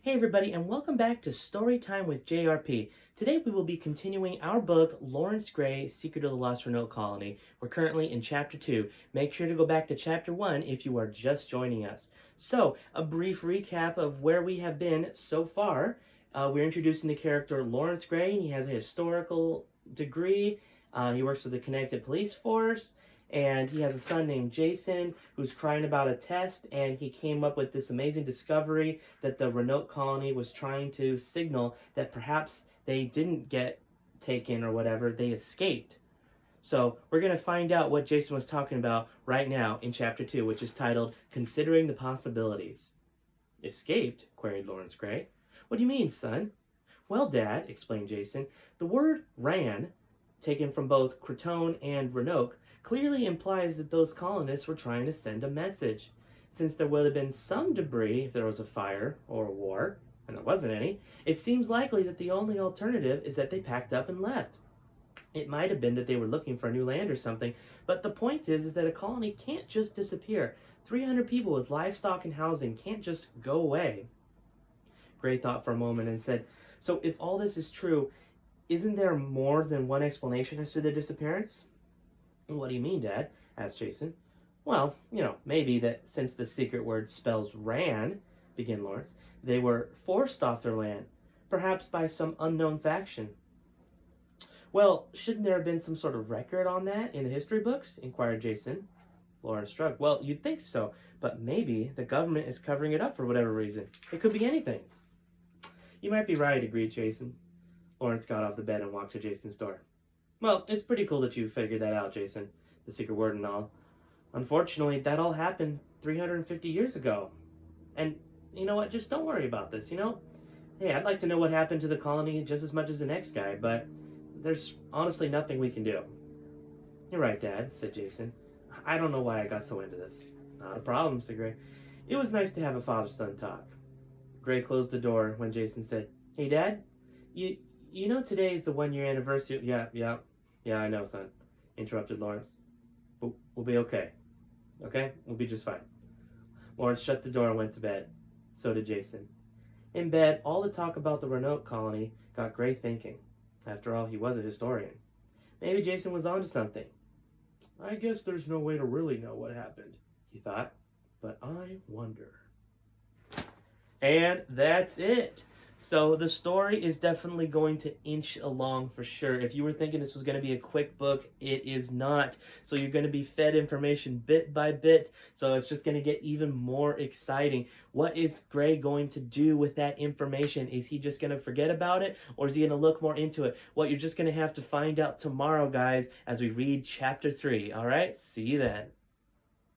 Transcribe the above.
Hey everybody, and welcome back to Storytime with JRP. Today we will be continuing our book, Laurence Grey, Secret of the Lost Roanoke Colony. We're currently in Chapter 2. Make sure to go back to Chapter 1 if you are just joining us. So, a brief recap of where we have been so far. We're introducing the character Laurence Grey, and he has a historical degree. He works for the Connecticut Police Force. And he has a son named Jason who's crying about a test, and he came up with this amazing discovery that the Roanoke colony was trying to signal that perhaps they didn't get taken or whatever, they escaped. So we're going to find out what Jason was talking about right now in Chapter 2, which is titled, Considering the Possibilities. Escaped? Queried Laurence Grey. What do you mean, son? Well, Dad, explained Jason, the word ran, taken from both Crotone and Roanoke, clearly implies that those colonists were trying to send a message. Since there would have been some debris if there was a fire or a war, and there wasn't any, it seems likely that the only alternative is that they packed up and left. It might have been that they were looking for a new land or something, but the point is that a colony can't just disappear. 300 people with livestock and housing can't just go away. Grey thought for a moment and said, so if all this is true, isn't there more than one explanation as to their disappearance? What do you mean, Dad? Asked Jason. Well, maybe that since the secret word spells ran, began Laurence, they were forced off their land, perhaps by some unknown faction. Well, shouldn't there have been some sort of record on that in the history books? Inquired Jason. Laurence shrugged. Well, you'd think so, but maybe the government is covering it up for whatever reason. It could be anything. You might be right, agreed Jason. Laurence got off the bed and walked to Jason's door. Well, it's pretty cool that you figured that out, Jason, the secret word and all. Unfortunately, that all happened 350 years ago. And you know what? Just don't worry about this, Hey, I'd like to know what happened to the colony just as much as the next guy, but there's honestly nothing we can do. You're right, Dad, said Jason. I don't know why I got so into this. Not a problem, said Grey. It was nice to have a father-son talk. Grey closed the door when Jason said, Hey, Dad, you know today is the 1-year anniversary. Yeah, I know, son, interrupted Laurence. But we'll be okay. Okay? We'll be just fine. Laurence shut the door and went to bed. So did Jason. In bed, all the talk about the Roanoke colony got Grey thinking. After all, he was a historian. Maybe Jason was onto something. I guess there's no way to really know what happened, he thought. But I wonder. And that's it. So the story is definitely going to inch along for sure. If you were thinking this was going to be a quick book, it is not. So you're going to be fed information bit by bit. So it's just going to get even more exciting. What is Grey going to do with that information? Is he just going to forget about it, or is he going to look more into it? Well, you're just going to have to find out tomorrow, guys, as we read Chapter 3. All right? See you then.